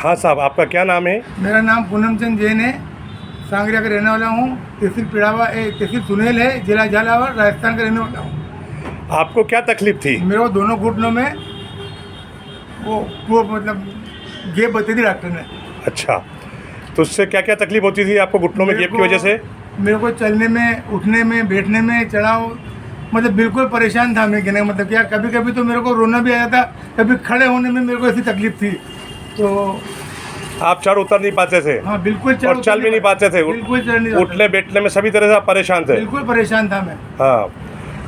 हाँ साहब, आपका क्या नाम है? मेरा नाम पूनम चंद जैन है, सांगरिया का रहने वाला हूँ। तहसील पिड़ावा तहसील सुनेल है, जिला झालावाड़, राजस्थान का रहने वाला हूँ। आपको क्या तकलीफ थी? मेरे को दोनों घुटनों में वो मतलब गेप बताई थी डॉक्टर ने। अच्छा, तो उससे क्या क्या तकलीफ होती थी आपको घुटनों में गेप की वजह से? मेरे को चलने में, उठने में, बैठने में, चढ़ाव मतलब बिल्कुल परेशान था मैं। कहने का मतलब क्या, कभी कभी तो मेरे को रोना भी आया था, कभी खड़े होने में मेरे को ऐसी तकलीफ थी। तो आप चढ़ उतर नहीं पाते थे? हाँ बिल्कुल। और चल भी नहीं पाते थे? बिल्कुल चढ़ नहीं पाते। उठने बैठने में सभी तरह से आप परेशान थे? बिल्कुल परेशान था मैं। हाँ,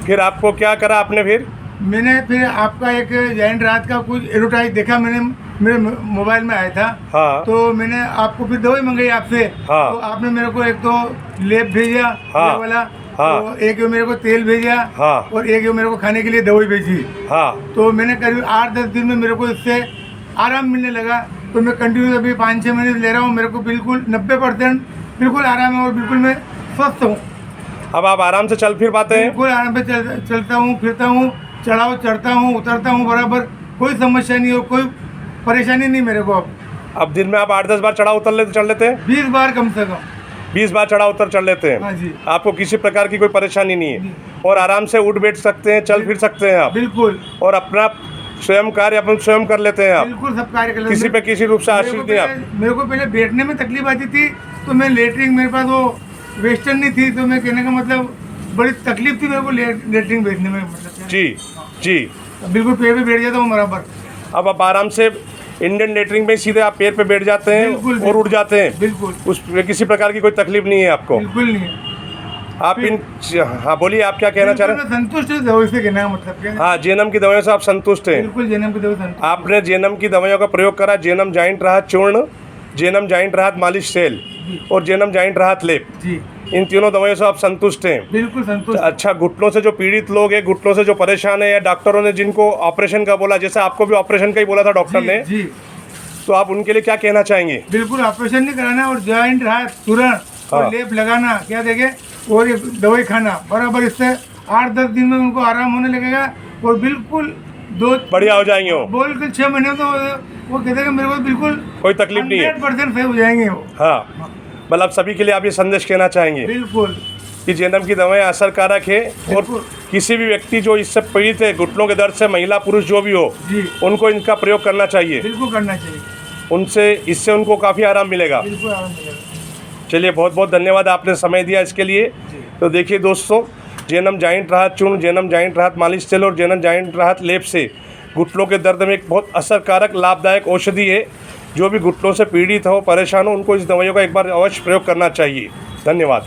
फिर आपको क्या करा आपने फिर? मैंने फिर आपका एक जॉइंट रात का कुछ एडवर्टाइज देखा मैंने, मेरे मोबाइल में आया था। हाँ। तो मैंने आपको फिर दवाई मंगाई आपसे। हाँ। तो आपने मेरे को एक तो लेप भेजा, हाँ। ये वाला। हाँ। तो एक मेरे को तेल भेजा। हाँ। और एक मेरे को खाने के लिए दवाई भेजी। हाँ। तो मैंने करीब 8-10 दिन में मेरे को इससे आराम मिलने लगा। तो मैं कंटिन्यू अभी 5-6 महीने ले रहा हूँ। मेरे को बिल्कुल 90% बिल्कुल आराम है और बिल्कुल मैं स्वस्थ हूँ। अब आप आराम से चल फिर पाते हैं? बिल्कुल आराम से चलता हूँ, फिरता हूँ, चढ़ाव चढ़ता हूँ, उतरता हूँ बराबर। कोई समस्या नहीं हो, कोई परेशानी नहीं मेरे को। अब दिन में आप 8-10 बार चढ़ाव उतर चढ़ लेते हैं? 20 बार कम से कम। 20 बार चढ़ाव उतर चढ़ लेते हैं? हाँ जी। आपको किसी प्रकार की कोई परेशानी नहीं है और आराम से उठ बैठ सकते हैं, चल फिर सकते हैं आप? बिल्कुल। और अपना स्वयं कार्य अपन स्वयं कर लेते हैं आप? बिल्कुल, सब कार्य कर लेते किसी हैं। पे किसी रूप से आश्रित नहीं आप? मेरे को पहले बैठने में तकलीफ आती थी, तो मैं लेटरिंग, मेरे पास वो वेस्टर्न नहीं थी, तो मैं कहने का मतलब बड़ी तकलीफ थी मेरे को लेटरिंग बैठने में। मतलब जी जी, बिल्कुल पैर पे बैठ जाता हूँ बराबर। अब आप आराम से इंडियन लेटरिंग में सीधे आप पैर पे बैठ जाते हैं और उठ जाते हैं? बिल्कुल। उसमें किसी प्रकार की कोई तकलीफ नहीं है आपको? बिल्कुल नहीं है। आप इन, हाँ बोलिए, आप क्या कहना चाह रहे हैं? मैं संतुष्ट हूँ दवाई से, कहना मतलब क्या। हाँ, जेनम की दवाइयों से आप संतुष्ट हैं? बिल्कुल, जेनम की दवाई संतुष्ट। आपने जेनम की दवाइयों का प्रयोग करा? जेनम जॉइंट राहत चूर्ण, जेनम जॉइंट राहत मालिश तेल और जेनम जॉइंट राहत लेप, जी, इन तीनों दवाइयों से आप संतुष्ट हैं? बिल्कुल संतुष्ट। अच्छा, घुटनों से जो पीड़ित लोग हैं, घुटनों से जो परेशान है, या डॉक्टरों ने जिनको ऑपरेशन का बोला, जैसे आपको भी ऑपरेशन का ही बोला था डॉक्टर ने, जी, तो आप उनके लिए क्या कहना चाहेंगे? बिल्कुल ऑपरेशन नहीं कराना और जॉइंट राहत तुरंत और हाँ। लेप लगाना, क्या देखे, और ये दवाई खाना बराबर। इससे 8-10 दिन में उनको आराम होने लगेगा और बिल्कुल बढ़िया हो जाएंगे वो। बोल के 6 महीने तो वो कहते हैं मेरे को बिल्कुल कोई तकलीफ नहीं है? 100% सही हो जाएंगे वो। हाँ, मतलब सभी के लिए आप ये संदेश कहना चाहेंगे बिल्कुल कि जेनम की दवाएं असरकारक है और किसी भी व्यक्ति जो इससे पीड़ित है, घुटनों के दर्द से, महिला पुरुष जो भी हो, जी, उनको इनका प्रयोग करना चाहिए। बिल्कुल करना चाहिए। उनसे इससे उनको काफ़ी आराम मिलेगा। बिल्कुल आराम मिलेगा। चलिए, बहुत बहुत धन्यवाद, आपने समय दिया इसके लिए। तो देखिए दोस्तों, जेनम जॉइंट राहत चूर्ण, जेनम जॉइंट राहत मालिश तेल और जेनम जॉइंट राहत लेप से घुटनों के दर्द में एक बहुत असरकारक लाभदायक औषधि है। जो भी घुटनों से पीड़ित हो, परेशान हो, उनको इस दवाइयों का एक बार अवश्य प्रयोग करना चाहिए। धन्यवाद।